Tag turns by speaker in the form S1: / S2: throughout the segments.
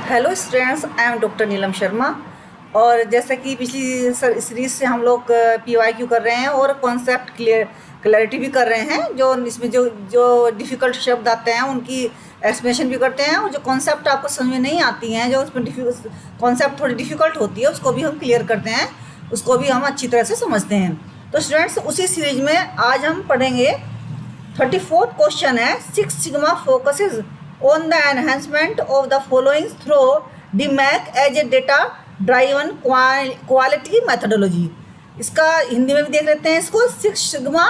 S1: Hello students, I am doctor Neelam Sharma. और जैसा कि पिछली सीरीज से हम लोग PYQ कर रहे हैं और कॉन्सेप्ट क्लैरिटी भी कर रहे हैं। जो इसमें जो जो डिफ़िकल्ट शब्द आते हैं उनकी एक्सप्लेनेशन भी करते हैं, और जो कॉन्सेप्ट आपको समझ में नहीं आती हैं, जो उसमें कॉन्सेप्ट थोड़ी डिफ़िकल्ट होती है, उसको भी हम क्लियर करते हैं, उसको भी हम अच्छी तरह से समझते हैं। तो स्टूडेंट्स, उसी सीरीज में आज हम पढ़ेंगे 34th क्वेश्चन है, 6 sigma focuses on the enhancement of the following through DMAC as a data driven quality methodology। इसका हिंदी में भी देख लेते हैं इसको। 6 सिग्मा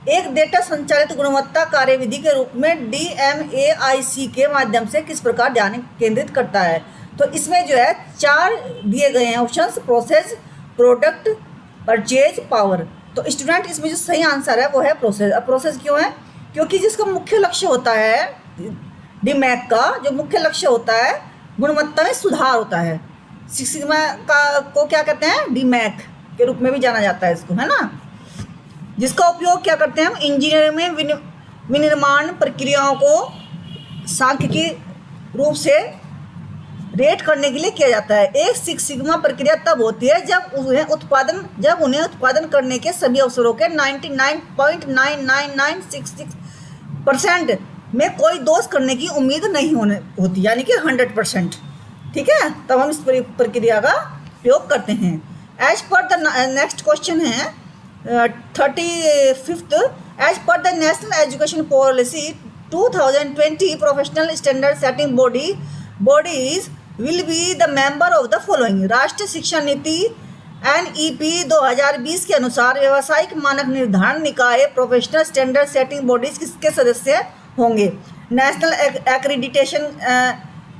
S1: एक डेटा संचालित गुणवत्ता कार्यविधि के रूप में DMAIC के माध्यम से किस प्रकार ध्यान केंद्रित करता है। तो इसमें जो है 4 दिए गए हैं options: process, product, purchase, power. तो स्टूडेंट, इसमें जो सही आंसर है वो है प्रोसेस। अब प्रोसेस क्यों है? क्योंकि जिसका मुख्य लक्ष्य होता है DMAC का, जो मुख्य लक्ष्य होता है गुणवत्ता में सुधार होता है। 6 सिग्मा का को क्या कहते हैं? DMAC के रूप में भी जाना जाता है इसको, है ना। जिसका उपयोग क्या करते हैं हम? इंजीनियरिंग में विनिर्माण प्रक्रियाओं को सांख्यिकीय रूप से रेट करने के लिए किया जाता है। एक 6 सिग्मा प्रक्रिया तब होती है जब उन्हें उत्पादन करने के सभी अवसरों के 99.99966% में कोई दोष करने की उम्मीद नहीं होती, यानी कि 100%। ठीक है, तब हम इस प्रक्रिया का प्रयोग करते हैं। As per the next question है 35th। As per the national education policy 2020 professional standard setting bodies will be the member of the following. राष्ट्रीय शिक्षा नीति NEP 2020 के अनुसार व्यावसायिक मानक निर्धारण निकाय प्रोफेशनल स्टैंडर्ड सेटिंग बॉडीज किसके सदस्य होंगे? नेशनल एक्रीडिटेशन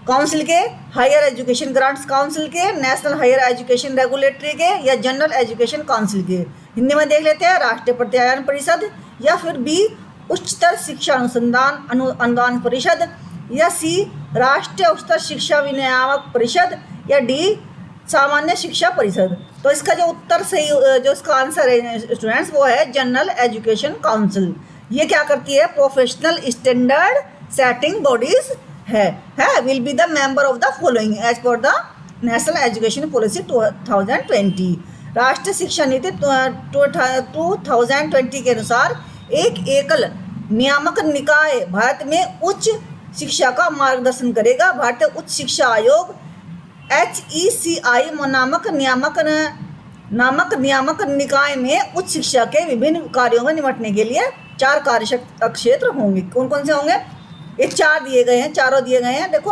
S1: काउंसिल के, हायर एजुकेशन ग्रांट्स काउंसिल के, नेशनल हायर एजुकेशन रेगुलेटरी के, या जनरल एजुकेशन काउंसिल के। हिंदी में देख लेते हैं, राष्ट्रीय प्रत्यायन परिषद, या फिर B उच्चतर शिक्षा अनुदान परिषद, या C राष्ट्रीय उच्चतर शिक्षा विनियामक परिषद, या D सामान्य शिक्षा परिषद। तो इसका जो उत्तर सही जो इसका आंसर है स्टूडेंट्स, वो है जनरल एजुकेशन काउंसिल। ये क्या करती है? प्रोफेशनल स्टैंडर्ड सेटिंग बॉडीज है will be the member of the following as per the national education policy 2020। राष्ट्रीय शिक्षा नीति 2020 के अनुसार एक एकल नियामक निकाय भारत में उच्च शिक्षा का मार्गदर्शन करेगा। भारतीय उच्च शिक्षा आयोग HECI नामक नियामक निकाय में उच्च शिक्षा के विभिन्न कार्यों में निपटने के लिए 4 कार्य क्षेत्र होंगे। कौन कौन से होंगे? ये 4 दिए गए हैं, चारों दिए गए हैं। देखो,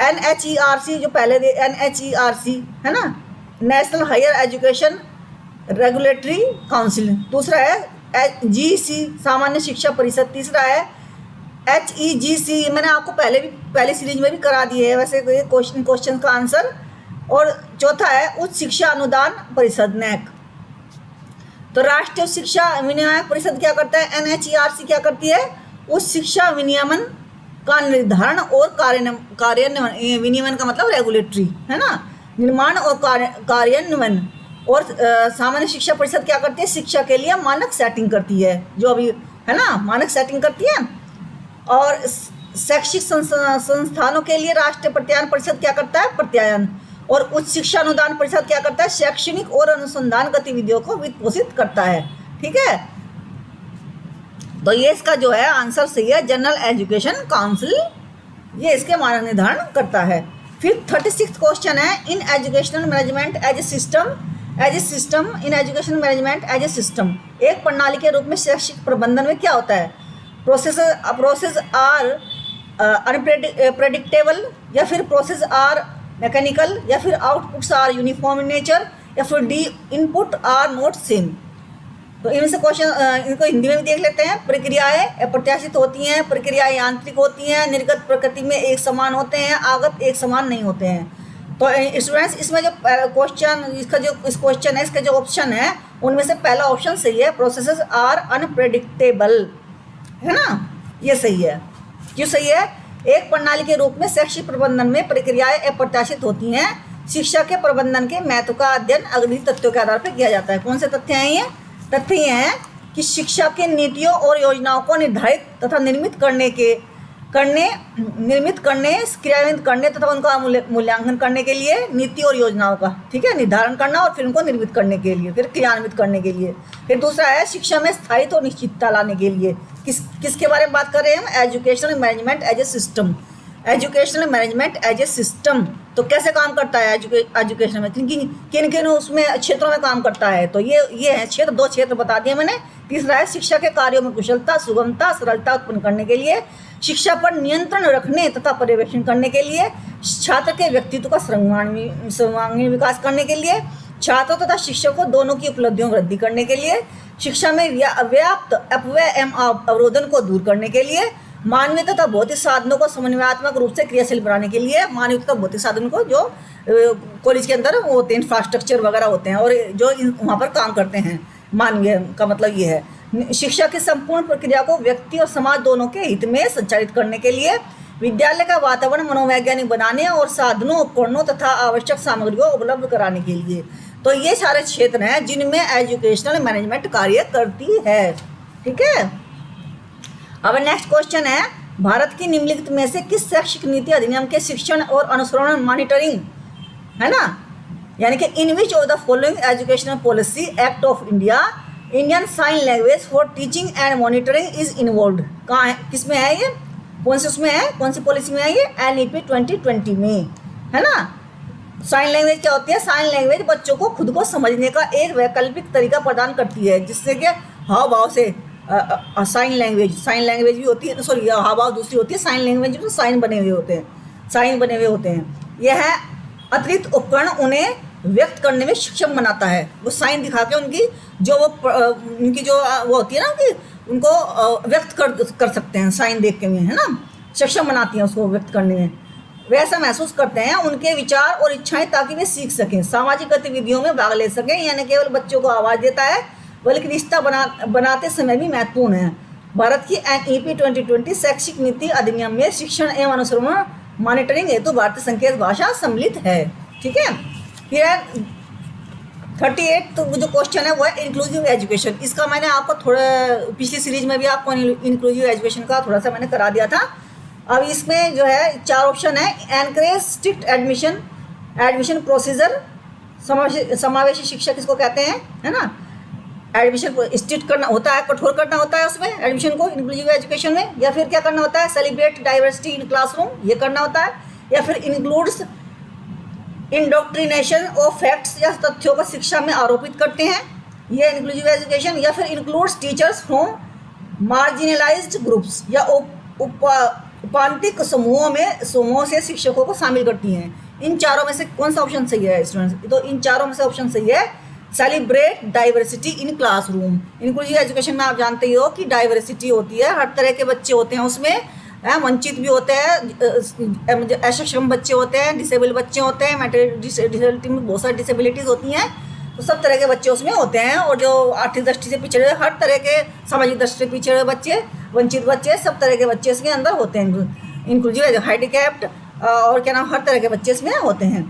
S1: NHERC जो पहले NHERC है ना, national higher education regulatory council. दूसरा है GC सामान्य शिक्षा परिषद। तीसरा है HEGC, मैंने आपको पहले सीरीज में भी करा दी है वैसे क्वेश्चन का आंसर। और चौथा है उच्च शिक्षा अनुदान परिषद NAC। तो राष्ट्रीय शिक्षा विनियामक परिषद क्या करता है? NHERC क्या करती है? उच्च शिक्षा विनियमन का निर्धारण और कार्यान्वयन। विनियमन का मतलब रेगुलेटरी, है ना, निर्माण और कार्यान्वयन। और सामान्य शिक्षा परिषद क्या करती है? शिक्षा के लिए मानक सेटिंग करती है, जो अभी है ना, मानक सेटिंग करती है। और शैक्षिक संस्थानों के लिए राष्ट्रीय प्रत्यायन परिषद क्या करता है? प्रत्यायन। और उच्च शिक्षा अनुदान परिषद क्या करता है? शैक्षणिक और अनुसंधान गतिविधियों को वित्त पोषित करता है। ठीक है, तो ये इसका जो है आंसर सही है, जनरल एजुकेशन काउंसिल ये इसके मानक निर्धारण करता है। फिर 36th क्वेश्चन है, in educational management as a system in education management as a system. एक प्रणाली के रूप में शैक्षिक प्रबंधन में क्या होता है? प्रोसेस आर अनप्रेडिक्टेबल, या फिर प्रोसेस आर मैकेनिकल, या फिर outputs are uniform in nature, या फिर D input are not same. तो इनमें से क्वेश्चन इनको हिंदी में भी देख लेते हैं। प्रक्रियाएं अप्रत्याशित होती हैं, प्रक्रियाएं यांत्रिक होती हैं, निर्गत प्रकृति में एक समान होते हैं, आगत एक समान नहीं होते हैं। तो स्टूडेंट्स, इसमें जो क्वेश्चन इस क्वेश्चन है, इसका जो ऑप्शन है उनमें से पहला ऑप्शन सही है, प्रोसेसेस आर अनप्रेडिक्टेबल, है ना, ये सही है। क्यों सही है? एक प्रणाली के रूप में शैक्षिक प्रबंधन में प्रक्रियाएं अप्रत्याशित होती हैं। शिक्षा के प्रबंधन के महत्व का अध्ययन अगली तथ्यों के आधार पर किया जाता है। कौन से तथ्य हैं ये? तथ्य ये हैं कि शिक्षा के नीतियों और योजनाओं को निर्धारित तथा निर्मित करने के करने, निर्मित करने, क्रियान्वित करने तथा उनका मूल्यांकन करने के लिए, नीति और योजनाओं का, ठीक है, निर्धारण करना और फिर उनको निर्मित करने के लिए, फिर क्रियान्वित करने के लिए। फिर दूसरा है शिक्षा में स्थायित्व और निश्चितता लाने के लिए। किसके बारे में बात कर रहे हैं हम? Educational management as a system. Educational management as a system तो कैसे काम करता है एजुकेशन में, किन किन उसमें क्षेत्रों में काम करता है? तो ये है क्षेत्र, 2 क्षेत्र बता दिए मैंने। तीसरा है शिक्षा के कार्यों में कुशलता, सुगमता, सरलता उत्पन्न करने के लिए, शिक्षा पर नियंत्रण रखने तथा पर्यवेक्षण करने के लिए, छात्र के व्यक्तित्व का सर्वांगीण विकास करने के लिए, छात्रों तथा शिक्षकों दोनों की उपलब्धियों में वृद्धि करने के लिए, शिक्षा में व्याप्त अपव्यय एवं अवरोधन को दूर करने के लिए, मानवीय तथा भौतिक साधनों को समन्वयात्मक रूप से क्रियाशील बनाने के लिए। मानवीय तथा भौतिक साधनों को जो कॉलेज के अंदर वो होते हैं, इंफ्रास्ट्रक्चर वगैरह होते हैं और जो वहाँ पर काम करते हैं, मानवीय का मतलब ये है। शिक्षा की संपूर्ण प्रक्रिया को व्यक्ति और समाज दोनों के हित में संचालित करने के लिए, विद्यालय का वातावरण मनोवैज्ञानिक बनाने और साधनों, उपकरणों तथा आवश्यक सामग्रियों उपलब्ध कराने के लिए। तो ये सारे क्षेत्र हैं जिनमें एजुकेशनल मैनेजमेंट कार्य करती है। ठीक है, अब नेक्स्ट क्वेश्चन है, भारत की निम्नलिखित में से किस शैक्षिक नीति अधिनियम के शिक्षण और अनुसरण मॉनिटरिंग, है ना, यानी कि in which of the following educational policy act of India Indian sign language for teaching and monitoring is involved, कहाँ है, किस में है ये, कौन से उसमें है, कौन सी पॉलिसी में है ये? NEP 2020 में, है ना। साइन लैंग्वेज क्या होती है? साइन लैंग्वेज बच्चों को खुद को समझने का एक वैकल्पिक तरीका प्रदान करती है, जिससे कि हाव भाव से साइन लैंग्वेज भी होती है, सॉरी हाव भाव दूसरी होती है, साइन लैंग्वेज में साइन बने हुए होते हैं। यह अतिरिक्त उपकरण उन्हें व्यक्त करने में सक्षम बनाता है। वो साइन दिखा के उनकी जो वो होती है ना कि उनको व्यक्त कर सकते हैं, साइन देख के में, है ना, सक्षम बनाती हैं उसको व्यक्त करने में। वे ऐसा महसूस करते हैं उनके विचार और इच्छाएं ताकि वे सीख सकें, सामाजिक गतिविधियों में भाग ले सकें। यानी केवल बच्चों को आवाज़ देता है बल्कि रिश्ता बनाते समय भी महत्वपूर्ण है। भारत की NEP 2020 शैक्षिक नीति अधिनियम में शिक्षण एवं अनुसरण मॉनिटरिंग हेतु भारतीय संकेत भाषा सम्मिलित है। ठीक है, फिर 38 तो जो क्वेश्चन है वो है इंक्लूसिव एजुकेशन। इसका मैंने आपको थोड़ा पिछली सीरीज में भी आपको इंक्लूसिव एजुकेशन का थोड़ा सा मैंने करा दिया था। अब इसमें जो है 4 ऑप्शन है, एनकरेज स्ट्रिक्ट एडमिशन प्रोसीजर, समावेशी शिक्षा किसको कहते हैं, है ना, एडमिशन स्ट्रिक्ट करना होता है, कठोर करना होता है उसमें एडमिशन को इंक्लूसिव एजुकेशन में। या फिर क्या करना होता है? सेलिब्रेट डाइवर्सिटी इन क्लासरूम, ये करना होता है। या फिर इंक्लूड्स इंडोक्ट्रिनेशन ऑफ फैक्ट्स, या तथ्यों को शिक्षा में आरोपित करते हैं, ये इंक्लूसिव एजुकेशन। या फिर includes teachers from marginalised groups, या उपांतिक समूहों से शिक्षकों को शामिल करती हैं। इन चारों में से कौन सा ऑप्शन सही है स्टूडेंट्स? तो इन चारों में से ऑप्शन सही है celebrate diversity in classroom. Inclusive education में आप जानते ही हो कि डाइवर्सिटी होती है, हर तरह के बच्चे होते हैं उसमें, वंचित भी होते हैं, अक्षम बच्चे होते हैं, डिसेबल बच्चे होते हैं, डिसेबिलिटी में बहुत सारी डिसेबिलिटीज़ होती हैं, तो सब तरह के बच्चे उसमें होते हैं। और जो आर्थिक दृष्टि से पिछड़े, हर तरह के सामाजिक दृष्टि से पिछड़े बच्चे, वंचित बच्चे, सब तरह के बच्चे इसके अंदर होते हैं। इंक्लूसिव हैंडीकैप्ड और क्या नाम, हर तरह के बच्चे इसमें होते हैं,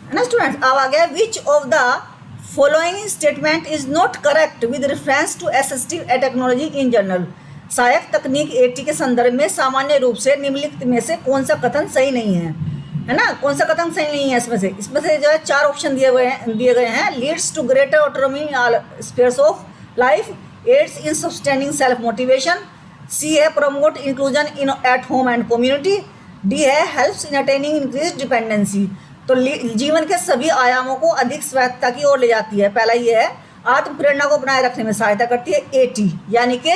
S1: है ना स्टूडेंट्स। अब आ गया, which of the following statement is not correct with reference to assistive technology in general. सहायक तकनीक AT के संदर्भ में सामान्य रूप से निम्नलिखित में से कौन सा कथन सही नहीं है ना, कौन सा कथन सही नहीं है इसमें से जो है 4 ऑप्शन दिए गए हैं। Leads to greater autonomy in all spheres of life, aids in sustaining self motivation, C है promote inclusion in at home and community, D है helps in attaining increase dependency. तो जीवन के सभी आयामों को अधिक स्वायत्तता की ओर ले जाती है। पहला ये है, आत्म प्रेरणा को बनाए रखने में सहायता करती है AT, यानी कि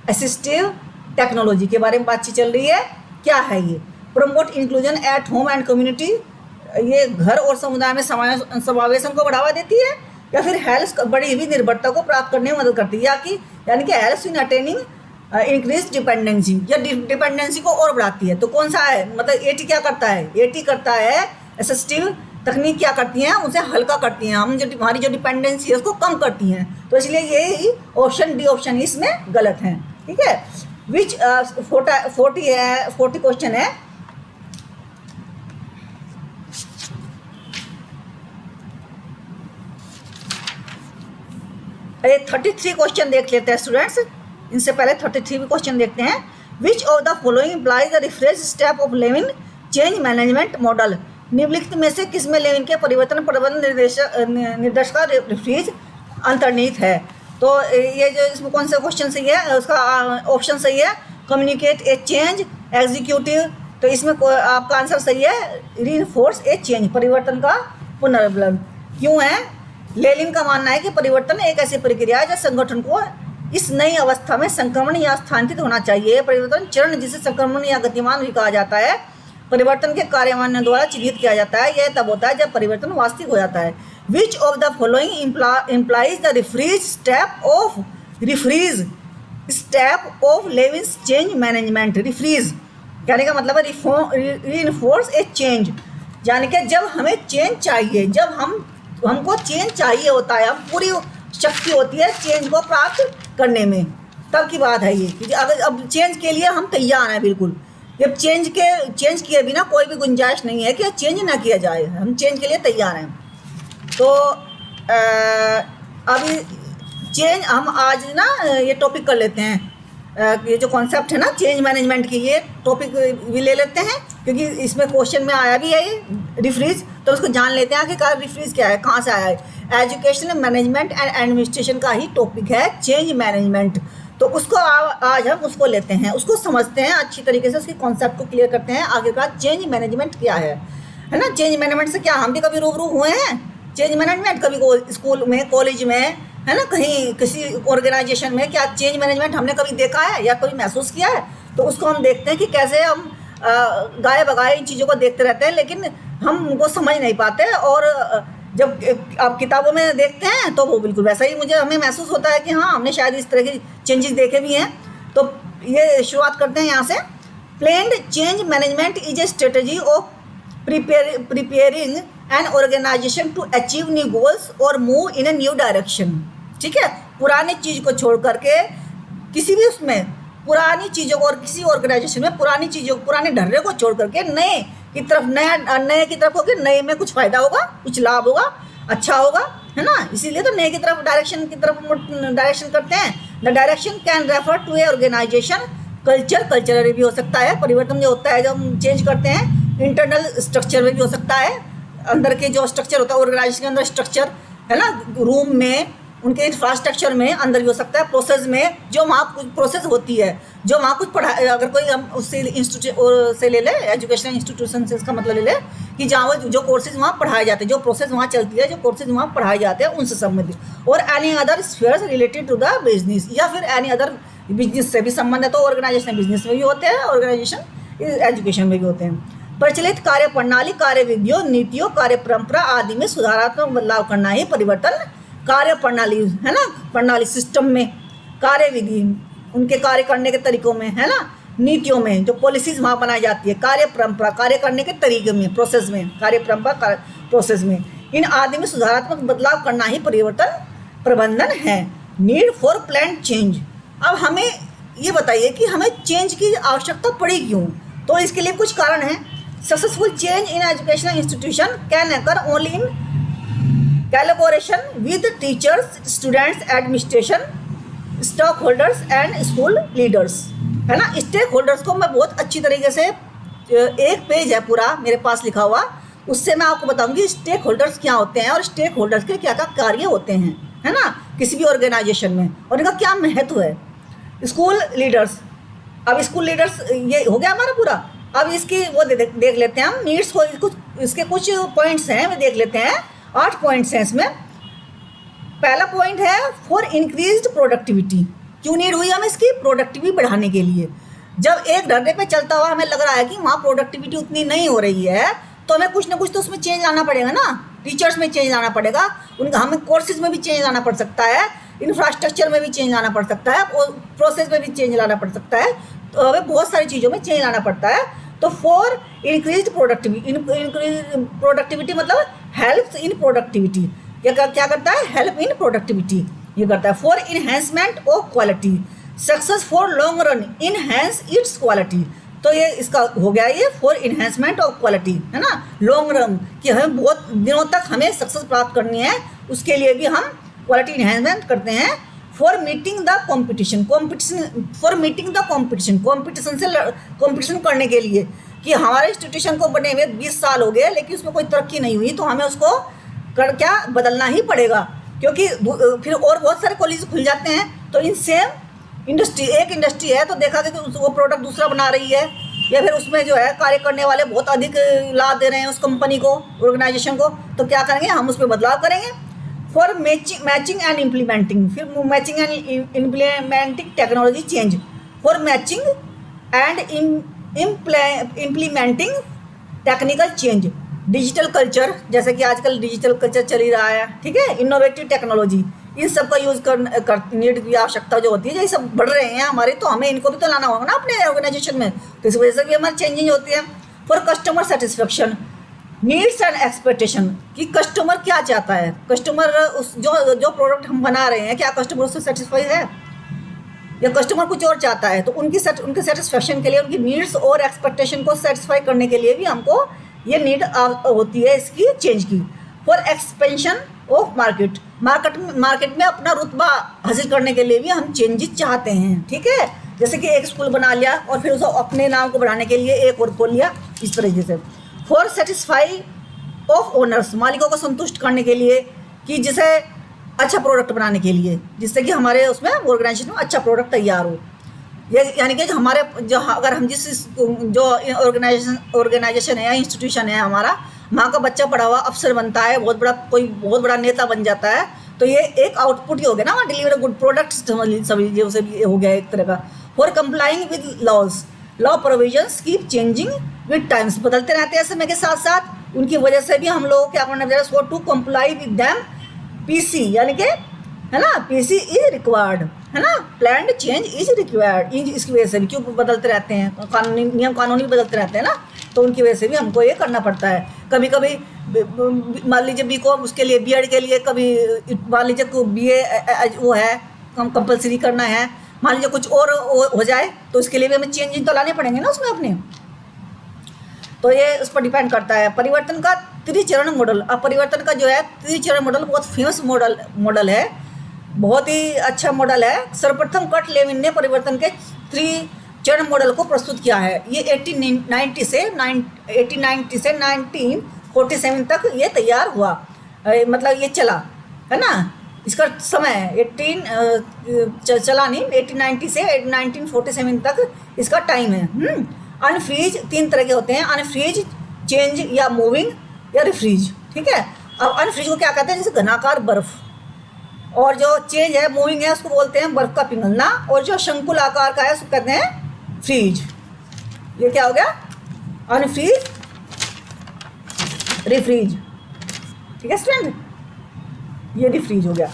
S1: असिस्टिव टेक्नोलॉजी के बारे में बातचीत चल रही है। क्या है ये? Promote inclusion eight home and community, ये घर और समुदाय में समावेशन को बढ़ावा देती है। या फिर हेल्थ बड़ी हुई निर्भरता को प्राप्त करने में मदद करती है, यानी कि हेल्थ इन अटेनिंग इंक्रीज डिपेंडेंसी, या डिपेंडेंसी को और बढ़ाती है। तो कौन सा है? मतलब AT क्या करता है? AT करता है असिस्टिव तकनीक क्या करती हैं, उसे हल्का करती हैं, हमारी जो डिपेंडेंसी है उसको कम करती हैं। तो इसलिए ये ऑप्शन D ऑप्शन इसमें गलत है। ठीक है, विच 40 क्वेश्चन है। अरे 33 क्वेश्चन देख लेते हैं स्टूडेंट्स, इनसे पहले 33 क्वेश्चन देखते हैं। Which of the following implies the refresh step of Lewin change management model, निम्नलिखित में से किसमें लेविन के परिवर्तन प्रबंधन निर्देश का रिफ्रेश अंतर्निहित है। तो ये जो इसमें कौन सा क्वेश्चन सही है, उसका ऑप्शन सही है कम्युनिकेट ए चेंज एग्जीक्यूटिव। तो इसमें आपका आंसर सही है रीइंफोर्स ए चेंज, परिवर्तन का पुनर्बलन। क्यों है? लेलिन का मानना है कि परिवर्तन एक ऐसी प्रक्रिया है जो संगठन को इस नई अवस्था में संक्रमण या स्थानांतरित होना चाहिए। परिवर्तन चरण जिसे संक्रमण या गतिमान भी कहा जाता है, परिवर्तन के कार्यान्वयन द्वारा चिह्नित किया जाता है। यह तब होता है जब परिवर्तन वास्तविक हो जाता है। Which of the following implies the refreeze step of Lewin's change management. Refreeze कहने का मतलब है रीइंफोर्स ए चेंज, यानी कि जब हमें चेंज चाहिए, जब हमको चेंज चाहिए होता है, हम पूरी शक्ति होती है चेंज को प्राप्त करने में, तब की बात है ये कि अगर अब चेंज के लिए हम तैयार हैं बिल्कुल। जब चेंज किए बिना कोई भी गुंजाइश नहीं है कि चेंज ना किया जाए, हम चेंज के लिए तैयार हैं। तो अभी चेंज हम आज ना ये टॉपिक कर लेते हैं, ये जो कॉन्सेप्ट है ना चेंज मैनेजमेंट की, ये टॉपिक भी ले लेते हैं क्योंकि इसमें क्वेश्चन में आया भी है ये रिफ्रीज। तो उसको जान लेते हैं आखिरकार रिफ्रीज क्या है, कहाँ से आया है। एजुकेशनल मैनेजमेंट एंड एडमिनिस्ट्रेशन का ही टॉपिक है चेंज मैनेजमेंट। तो उसको आज हम उसको लेते हैं, उसको समझते हैं अच्छी तरीके से, उसके कॉन्सेप्ट को क्लियर करते हैं आखिरकार चेंज मैनेजमेंट क्या है ना। चेंज मैनेजमेंट से क्या हम भी कभी रूबरू हुए हैं? चेंज मैनेजमेंट कभी स्कूल में, कॉलेज में, है ना, कहीं किसी ऑर्गेनाइजेशन में क्या चेंज मैनेजमेंट हमने कभी देखा है या कभी महसूस किया है? तो उसको हम देखते हैं कि कैसे हम गाए बगाए इन चीज़ों को देखते रहते हैं, लेकिन हम उनको समझ नहीं पाते। और जब आप किताबों में देखते हैं तो वो बिल्कुल वैसा ही हमें महसूस होता है कि हाँ, हमने शायद इस तरह के चेंजेस देखे भी हैं। तो ये शुरुआत करते हैं यहाँ से। Planned change management is a strategy of preparing an organization to achieve new goals और move in a new direction. ठीक है, पुरानी चीज़ को छोड़ करके किसी भी उसमें पुरानी चीज़ों को, और किसी ऑर्गेनाइजेशन में पुरानी चीज़ों, पुराने ढर्रे को छोड़ करके नए की तरफ, नए की तरफ होकर नए में कुछ फ़ायदा होगा, कुछ लाभ होगा, अच्छा होगा, है ना। इसीलिए तो नए की तरफ डायरेक्शन करते हैं। The direction can refer to a organization culture भी हो सकता है। परिवर्तन जो होता है, जब हम चेंज करते हैं, इंटरनल स्ट्रक्चर में भी हो सकता है। अंदर के जो स्ट्रक्चर होता है ऑर्गेनाइजेशन के अंदर, स्ट्रक्चर है ना, रूम में, उनके इंफ्रास्ट्रक्चर में अंदर भी हो सकता है। प्रोसेस में जो वहाँ कुछ प्रोसेस होती है, जो वहाँ कुछ पढ़ाई, अगर कोई हम उससे इंस्टीट्यूट से ले ले, एजुकेशनल इंस्टीट्यूशन से इसका मतलब ले ले कि जहाँ जो कोर्सेज वहाँ पढ़ाए जाते हैं, जो प्रोसेस वहाँ चलती है, जो कोर्सेज वहाँ पढ़ाए जाते हैं, उनसे संबंधित। और any other spheres related to the business, या फिर एनी अदर बिजनेस से भी संबंध है। तो ऑर्गेनाइजेशन बिजनेस में भी होते हैं, ऑर्गेनाइजेशन एजुकेशन में भी होते हैं। प्रचलित कार्य प्रणाली, कार्य विधियों, नीतियों, कार्य परंपरा आदि में सुधारात्मक बदलाव करना ही परिवर्तन कार्य प्रणाली है ना। प्रणाली सिस्टम में, कार्य विधि उनके कार्य करने के तरीकों में, है ना, नीतियों में जो पॉलिसीज वहाँ बनाई जाती है, कार्य परंपरा कार्य करने के तरीके में, प्रोसेस में, कार्य परंपरा प्रोसेस में, इन आदि में सुधारात्मक बदलाव करना ही परिवर्तन प्रबंधन है। Need for planned change. अब हमें ये बताइए कि हमें चेंज की आवश्यकता पड़ी क्यों? तो इसके लिए कुछ कारण हैं। Successful change in educational institution can occur only in collaboration with teachers, students, administration, stockholders and school leaders, है ना। स्टेक होल्डर्स को मैं बहुत अच्छी तरीके से, एक पेज है पूरा मेरे पास लिखा हुआ, उससे मैं आपको बताऊंगी स्टेक होल्डर्स क्या होते हैं और स्टेक होल्डर्स के क्या क्या कार्य होते हैं, है ना, किसी भी ऑर्गेनाइजेशन में, और इनका क्या महत्व है। स्कूल लीडर्स, अब स्कूल लीडर्स ये हो गया हमारा पूरा। अब इसकी वो देख लेते हैं हम, नीड्स को, कुछ इसके कुछ पॉइंट्स हैं, वे देख लेते हैं। 8 पॉइंट्स हैं इसमें। पहला पॉइंट है फॉर इंक्रीज्ड प्रोडक्टिविटी। क्यों नीड हुई हमें इसकी? प्रोडक्टिविटी बढ़ाने के लिए। जब एक ढर्रे पे चलता हुआ हमें लग रहा है कि वहाँ प्रोडक्टिविटी उतनी नहीं हो रही है, तो हमें कुछ ना कुछ तो उसमें चेंज लाना पड़ेगा ना। टीचर्स में चेंज लाना पड़ेगा, उनका हमें कोर्सेज में भी चेंज लाना पड़ सकता है, इंफ्रास्ट्रक्चर में भी चेंज लाना पड़ सकता है, और प्रोसेस में भी चेंज लाना पड़ सकता है। तो हमें बहुत सारी चीज़ों में चेंज लाना पड़ता है। तो फॉर इंक्रीज प्रोडक्टिविटी मतलब हेल्प इन प्रोडक्टिविटी। क्या करता है? हेल्प इन प्रोडक्टिविटी ये करता है। For enhancement of quality, success for long run enhance it's quality. तो ये इसका हो गया, ये फॉर इन्हेंसमेंट ऑफ क्वालिटी, है ना, लॉन्ग रन, कि हमें बहुत दिनों तक हमें सक्सेस प्राप्त करनी है, उसके लिए भी हम क्वालिटी इन्हेंसमेंट करते हैं। For meeting the competition, for meeting the competition करने के लिए, कि हमारे इंस्टीट्यूशन को बने हुए 20 साल हो गए लेकिन उसमें कोई तरक्की नहीं हुई, तो हमें उसको क्या बदलना ही पड़ेगा, क्योंकि फिर और बहुत सारे कॉलेज खुल जाते हैं। तो इन सेम इंडस्ट्री, एक इंडस्ट्री है तो देखा कि वो प्रोडक्ट दूसरा बना रही है, या फिर उसमें जो है कार्य करने वाले बहुत अधिक लाभ दे रहे हैं उस कंपनी को, ऑर्गेनाइजेशन को, तो क्या करेंगे हम उसमें बदलाव करेंगे। फॉर मैचिंग एंड इम्प्लीमेंटिंग, फिर matching and implementing technology change, for matching and implementing technical change, digital culture, जैसे कि आजकल डिजिटल कल्चर चल ही रहा है, ठीक है, इनोवेटिव टेक्नोलॉजी, इन सब का यूज़ कर नीड की आवश्यकता जो होती है, ये सब बढ़ रहे हैं हमारे, तो हमें इनको भी तो लाना होगा ना अपने ऑर्गेनाइजेशन में, तो इस वजह से भी हमारी चेंजिंग होती है। For customer satisfaction, needs and expectation, कि कस्टमर क्या चाहता है, कस्टमर उस जो प्रोडक्ट हम बना रहे हैं क्या कस्टमर उससे सेटिस्फाई है, या कस्टमर कुछ और चाहता है, तो उनके सेटिस्फेक्शन के लिए, उनकी नीड्स और एक्सपेक्टेशन को सेटिस्फाई करने के लिए भी हमको ये नीड होती है इसकी चेंज की। फॉर एक्सपेंशन ऑफ मार्केट में अपना रुतबा हासिल करने के लिए भी हम चेंजेस चाहते हैं, ठीक है, जैसे कि एक स्कूल बना लिया और फिर उसको अपने नाम को बढ़ाने के लिए एक और खोल लिया, इस तरीके से। फॉर सेटिस्फाई ऑफ ओनर्स, मालिकों को संतुष्ट करने के लिए, कि जिसे अच्छा प्रोडक्ट बनाने के लिए, जिससे कि हमारे उसमें ऑर्गेनाइजेशन में अच्छा प्रोडक्ट तैयार हो, ये यानी कि हमारे जो अगर हम जो ऑर्गेनाइजेशन है या इंस्टीट्यूशन है हमारा, वहाँ का बच्चा पढ़ा हुआ अफसर बनता है, बहुत बड़ा नेता बन जाता है, तो ये एक आउटपुट ही हो गया ना, वहाँ डिलीवर गुड प्रोडक्ट समझ लीजिए, उसे भी हो गया एक तरह का। For complying with laws, law provisions keep changing with times, बदलते रहते हैं समय के साथ साथ, उनकी वजह से भी हम लोग क्या करना चाहिए, so to comply with them PC, यानी कि है ना, पीसी इज रिक्वायर्ड, है ना, प्लान्ड चेंज इज रिक्वायर्ड, इसकी वजह से भी क्यों बदलते रहते हैं, नियम कानून भी बदलते रहते हैं ना, तो उनकी वजह से भी हमको ये करना पड़ता है। कभी कभी मान लीजिए बीकॉम, उसके लिए बीएड के लिए, कभी मान लीजिए को बीए वो है कंपलसरी करना है, मान लीजिए कुछ और हो जाए तो इसके लिए भी हमें चेंज तो लाने पड़ेंगे ना उसमें अपने, तो ये उस पर डिपेंड करता है। परिवर्तन का त्रिचरण मॉडल, अब परिवर्तन का जो है त्रिचरण मॉडल बहुत फेमस मॉडल है, बहुत ही अच्छा मॉडल है। सर्वप्रथम कर्ट लेविन ने परिवर्तन के त्रिचरण मॉडल को प्रस्तुत किया है, ये 1890 से 1947 तक ये तैयार हुआ, मतलब ये चला है ना, इसका समय 1890 से 1947 तक इसका टाइम है। अनफ्रीज 3 तरह के होते हैं, अनफ्रीज, चेंज या मूविंग या रिफ्रीज, ठीक है। अब अनफ्रीज को क्या कहते हैं, जैसे घनाकार बर्फ, और जो चेंज है मूविंग है उसको बोलते हैं बर्फ का पिघलना, और जो शंकुल आकार का है उसको कहते हैं फ्रीज। ये क्या हो गया, अनफ्रीज, रिफ्रीज, ठीक है स्टूडेंट, ये रिफ्रीज हो गया।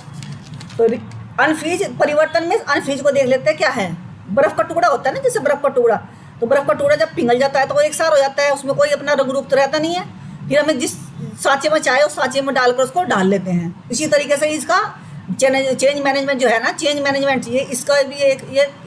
S1: तो अनफ्रीज परिवर्तन में अनफ्रीज को देख लेते हैं क्या है, बर्फ का टुकड़ा होता है ना, जैसे बर्फ का टुकड़ा, तो बर्फ का टुकड़ा जब पिघल जाता है तो वो एक सार हो जाता है, उसमें कोई अपना रंग रूप तो रहता नहीं है, फिर हमें जिस सांचे में चाहे उस सांचे में डालकर उसको डाल लेते हैं। इसी तरीके से इसका चेंज मैनेजमेंट जो है ना, चेंज मैनेजमेंट, ये इसका भी एक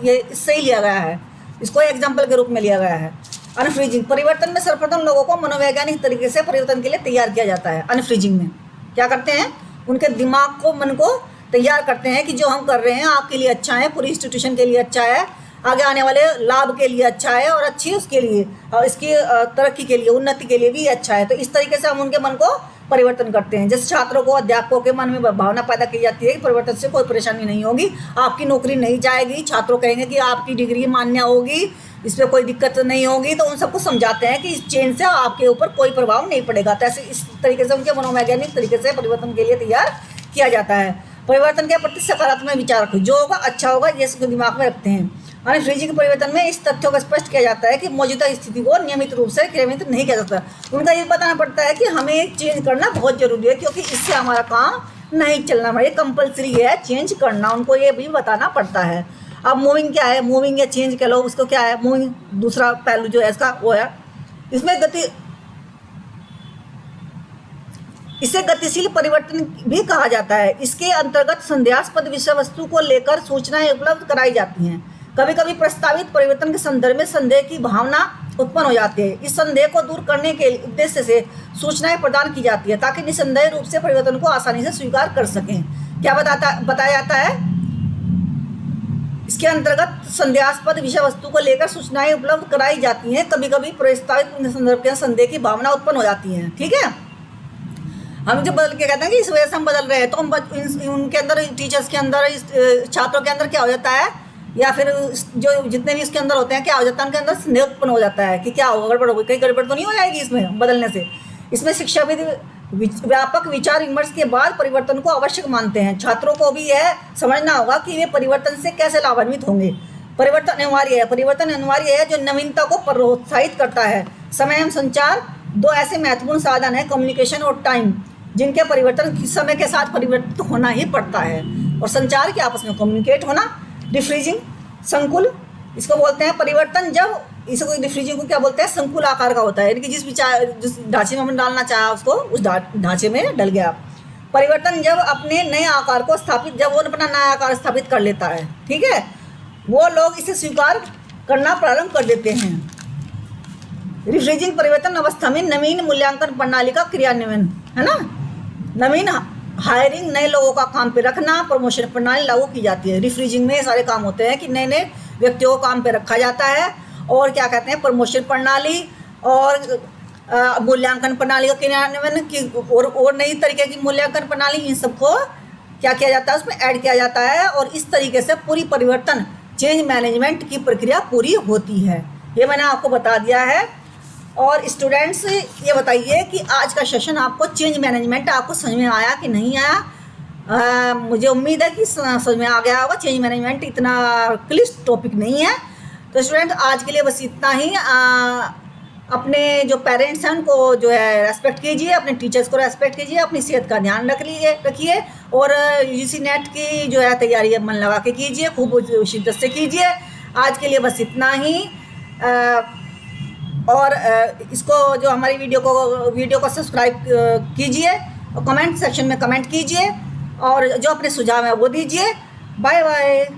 S1: ये इससे ही लिया गया है, इसको एग्जाम्पल के रूप में लिया गया है। अनफ्रीजिंग परिवर्तन में सर्वप्रथम लोगों को मनोवैज्ञानिक तरीके से परिवर्तन के लिए तैयार किया जाता है। अनफ्रीजिंग में क्या करते हैं, उनके दिमाग को, मन को तैयार करते हैं कि जो हम कर रहे हैं आपके लिए अच्छा है, पूरी इंस्टीट्यूशन के लिए अच्छा है, आगे आने वाले लाभ के लिए अच्छा है, और अच्छी उसके लिए और इसकी तरक्की के लिए, उन्नति के लिए भी अच्छा है। तो इस तरीके से हम उनके मन को परिवर्तन करते हैं। जैसे छात्रों को, अध्यापकों के मन में भावना पैदा की जाती है कि परिवर्तन से कोई परेशानी नहीं होगी, आपकी नौकरी नहीं जाएगी, छात्रों कहेंगे कि आपकी डिग्री मान्य होगी, इसमें कोई दिक्कत नहीं होगी, तो उन सबको समझाते हैं कि इस चेंज से आपके ऊपर कोई प्रभाव नहीं पड़ेगा। तो ऐसे इस तरीके से उनके मनोवैज्ञानिक तरीके से परिवर्तन के लिए तैयार किया जाता है। परिवर्तन के प्रति सकारात्मक विचार रखो, जो होगा अच्छा होगा, ये सब दिमाग में रखते हैं। अनफ्रीजिंग परिवर्तन में इस तथ्यों का स्पष्ट किया जाता है कि मौजूदा स्थिति को नियमित रूप से क्रियान्वित नहीं किया जाता। उनका ये बताना पड़ता है कि हमें चेंज करना बहुत जरूरी है, क्योंकि इससे हमारा काम नहीं चलना पड़ेगा, कंपलसरी है चेंज करना, उनको ये भी बताना पड़ता है। अब मूविंग क्या है, मूविंग या चेंज कह लो, उसको क्या है, मूविंग दूसरा पहलू जो है इसका वो है, इसमें इसे गतिशील परिवर्तन भी कहा जाता है। इसके अंतर्गत संदेहास्पद विषय वस्तु को लेकर सूचनाएं उपलब्ध कराई जाती हैं। कभी कभी प्रस्तावित परिवर्तन के संदर्भ में संदेह की भावना उत्पन्न हो जाती है। इस संदेह को दूर करने के उद्देश्य से सूचनाएं प्रदान की जाती है, ताकि निसंदेह रूप से परिवर्तन को आसानी से स्वीकार कर सकें। क्या बताया जाता है इसके अंतर्गत संदेहास्पद विषय वस्तु को लेकर सूचनाएं उपलब्ध कराई जाती हैं। कभी कभी प्रस्तावित संदर्भ के संदेह की भावना उत्पन्न हो जाती है। ठीक है, हम जो बदल के कहते हैं कि इस वजह से हम बदल रहे हैं, तो हम उनके अंदर, टीचर्स के अंदर, छात्रों के अंदर क्या हो जाता है, या फिर जो जितने भी इसके अंदर होते हैं क्या हो जाता है, उनके अंदर संदेह उत्पन्न हो जाता है कि क्या होगा, गड़बड़ होगी, कहीं गड़बड़ तो नहीं हो जाएगी इसमें बदलने से। इसमें शिक्षाविद व्यापक विचार विमर्श के बाद परिवर्तन को आवश्यक मानते हैं। छात्रों को भी यह समझना होगा कि वे परिवर्तन से कैसे लाभान्वित होंगे। परिवर्तन अनिवार्य है, परिवर्तन अनिवार्य है जो नवीनता को प्रोत्साहित करता है। समय एवं संचार दो ऐसे महत्वपूर्ण साधन हैं, कम्युनिकेशन और टाइम, जिनके परिवर्तन समय के साथ परिवर्तित होना ही पड़ता है। और संचार के आपस में कम्युनिकेट होना। डिफ्रीजिंग, संकुल, इसको बोलते हैं परिवर्तन जब, इसको डिफ्रीजिंग को क्या बोलते हैं, संकुल आकार का होता है, यानी कि जिस ढांचे में हमने डालना चाहा उसको उस ढांचे में डल गया। परिवर्तन जब अपने नए आकार को स्थापित, जब वो अपना नया आकार स्थापित कर लेता है, ठीक है, वो लोग इसे स्वीकार करना प्रारंभ कर देते हैं। रिफ्रीजिंग परिवर्तन अवस्था में नवीन मूल्यांकन प्रणाली का क्रियान्वयन है ना, नवीन हायरिंग, नए लोगों का काम पे रखना, प्रमोशन प्रणाली लागू की जाती है। रिफ्रीजिंग में सारे काम होते हैं कि नए नए व्यक्तियों को काम पे रखा जाता है, और क्या कहते हैं, प्रमोशन प्रणाली और मूल्यांकन प्रणाली का क्रियान्वयन की, और नई तरीके की मूल्यांकन प्रणाली, इन सबको क्या किया जाता है, उसमें ऐड किया जाता है। और इस तरीके से पूरी परिवर्तन, चेंज मैनेजमेंट की प्रक्रिया पूरी होती है। ये मैंने आपको बता दिया है। और स्टूडेंट्स ये बताइए कि आज का सेशन आपको चेंज मैनेजमेंट आपको समझ में आया कि नहीं आया। मुझे उम्मीद है कि समझ में आ गया होगा। चेंज मैनेजमेंट इतना क्लिष्ट टॉपिक नहीं है। तो स्टूडेंट आज के लिए बस इतना ही। अपने जो पेरेंट्स हैं उनको जो है रेस्पेक्ट कीजिए, अपने टीचर्स को रेस्पेक्ट कीजिए, अपनी सेहत का ध्यान रखिए, और यूजीसी नेट की जो है तैयारी मन लगा के कीजिए, खूब शिद्दत से कीजिए। आज के लिए बस इतना ही। और इसको जो हमारी वीडियो को सब्सक्राइब कीजिए, और कमेंट सेक्शन में कमेंट कीजिए, और जो अपने सुझाव है वो दीजिए। Bye bye.